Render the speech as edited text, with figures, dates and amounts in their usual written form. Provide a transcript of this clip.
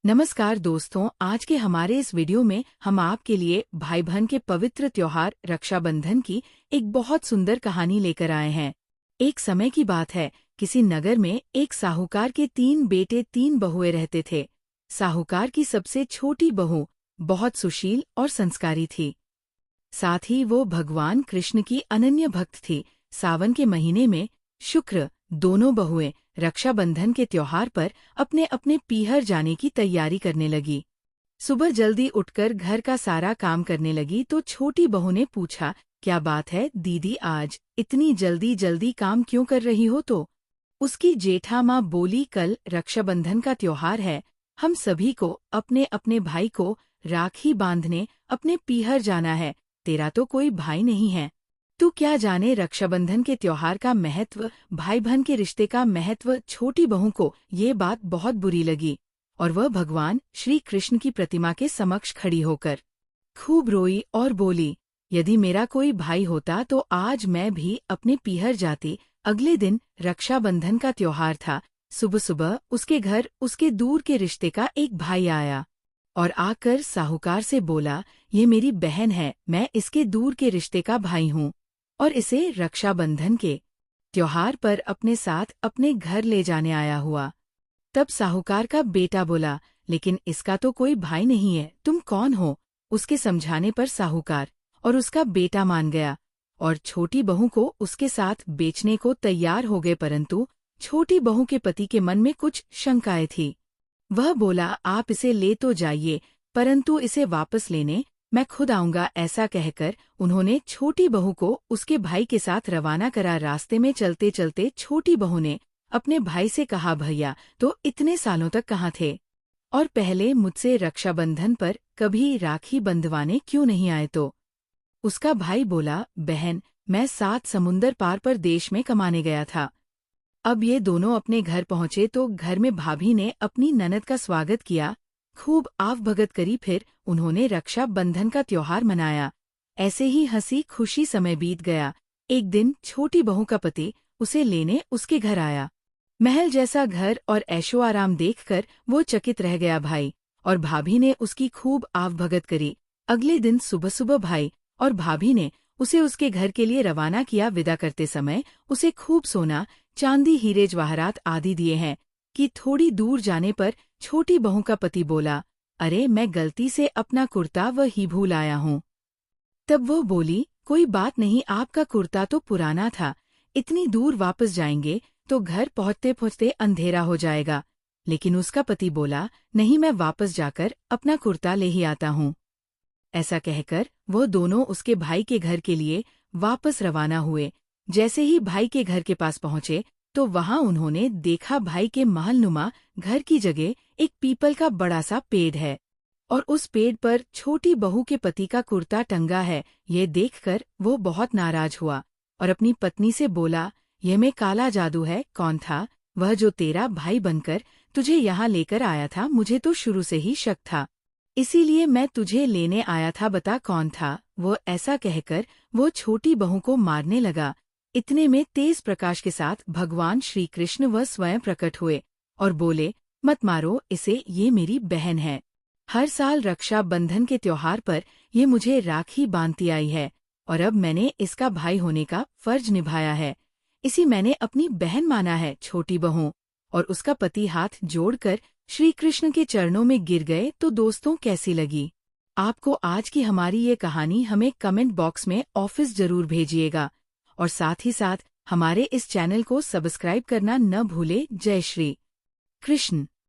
नमस्कार दोस्तों, आज के हमारे इस वीडियो में हम आपके लिए भाई बहन के पवित्र त्योहार रक्षाबंधन की एक बहुत सुंदर कहानी लेकर आए हैं। एक समय की बात है, किसी नगर में एक साहूकार के 3 बेटे 3 बहुएं रहते थे। साहूकार की सबसे छोटी बहू बहुत सुशील और संस्कारी थी। साथ ही वो भगवान कृष्ण की अनन्य भक्त थी। सावन के महीने में शुक्र दोनों बहुएं रक्षाबंधन के त्योहार पर अपने अपने पीहर जाने की तैयारी करने लगी। सुबह जल्दी उठकर घर का सारा काम करने लगी तो छोटी बहू ने पूछा, क्या बात है दीदी, आज इतनी जल्दी जल्दी काम क्यों कर रही हो? तो उसकी जेठा माँ बोली, कल रक्षाबंधन का त्योहार है, हम सभी को अपने अपने भाई को राखी बांधने अपने पीहर जाना है। तेरा तो कोई भाई नहीं है, तू क्या जाने रक्षाबंधन के त्योहार का महत्व, भाई बहन के रिश्ते का महत्व। छोटी बहू को ये बात बहुत बुरी लगी और वह भगवान श्री कृष्ण की प्रतिमा के समक्ष खड़ी होकर खूब रोई और बोली, यदि मेरा कोई भाई होता तो आज मैं भी अपने पीहर जाती। अगले दिन रक्षाबंधन का त्योहार था। सुबह सुबह उसके घर उसके दूर के रिश्ते का एक भाई आया और आकर साहूकार से बोला, ये मेरी बहन है, मैं इसके दूर के रिश्ते का भाई हूँ और इसे रक्षाबंधन के त्योहार पर अपने साथ अपने घर ले जाने आया हुआ। तब साहूकार का बेटा बोला, लेकिन इसका तो कोई भाई नहीं है, तुम कौन हो? उसके समझाने पर साहूकार और उसका बेटा मान गया और छोटी बहू को उसके साथ बेचने को तैयार हो गए। परंतु छोटी बहू के पति के मन में कुछ शंकाएं थी। वह बोला, आप इसे ले तो जाइए, परंतु इसे वापस लेने मैं खुद आऊंगा। ऐसा कहकर उन्होंने छोटी बहू को उसके भाई के साथ रवाना करा। रास्ते में चलते चलते छोटी बहू ने अपने भाई से कहा, भैया तो इतने सालों तक कहाँ थे और पहले मुझसे रक्षाबंधन पर कभी राखी बंधवाने क्यों नहीं आए? तो उसका भाई बोला, बहन मैं 7 समुंदर पार पर देश में कमाने गया था। अब ये दोनों अपने घर पहुंचे तो घर में भाभी ने अपनी ननद का स्वागत किया, खूब आवभगत करी। फिर उन्होंने रक्षा बंधन का त्योहार मनाया। ऐसे ही हंसी खुशी समय बीत गया। एक दिन छोटी बहू का पति उसे लेने उसके घर आया। महल जैसा घर और ऐशो आराम देखकर वो चकित रह गया। भाई और भाभी ने उसकी खूब आवभगत करी। अगले दिन सुबह सुबह भाई और भाभी ने उसे उसके घर के लिए रवाना किया। विदा करते समय उसे खूब सोना चांदी हीरे जवाहरात आदि दिए हैं कि थोड़ी दूर जाने पर छोटी बहू का पति बोला, अरे मैं गलती से अपना कुर्ता वही भूल आया हूँ। तब वो बोली, कोई बात नहीं, आपका कुर्ता तो पुराना था, इतनी दूर वापस जाएंगे तो घर पहुंचते पहुंचते अंधेरा हो जाएगा। लेकिन उसका पति बोला, नहीं, मैं वापस जाकर अपना कुर्ता ले ही आता हूँ। ऐसा कहकर वो दोनों उसके भाई के घर के लिए वापस रवाना हुए। जैसे ही भाई के घर के पास पहुंचे तो वहां उन्होंने देखा, भाई के महलनुमा घर की जगह एक पीपल का बड़ा सा पेड़ है और उस पेड़ पर छोटी बहू के पति का कुर्ता टंगा है। ये देखकर वो बहुत नाराज हुआ और अपनी पत्नी से बोला, यह में काला जादू है। कौन था वह जो तेरा भाई बनकर तुझे यहाँ लेकर आया था? मुझे तो शुरू से ही शक था, इसीलिए मैं तुझे लेने आया था, बता कौन था वो? ऐसा कहकर वो छोटी बहू को मारने लगा। इतने में तेज प्रकाश के साथ भगवान श्री कृष्ण वह स्वयं प्रकट हुए और बोले, मत मारो इसे, ये मेरी बहन है। हर साल रक्षा बंधन के त्योहार पर ये मुझे राखी बांधती आई है और अब मैंने इसका भाई होने का फर्ज निभाया है, इसी मैंने अपनी बहन माना है। छोटी बहू और उसका पति हाथ जोड़कर श्री कृष्ण के चरणों में गिर गए। तो दोस्तों, कैसी लगी आपको आज की हमारी ये कहानी? हमें कमेंट बॉक्स में ऑफिस जरूर भेजिएगा और साथ ही साथ हमारे इस चैनल को सब्सक्राइब करना न भूले। जय श्री कृष्ण।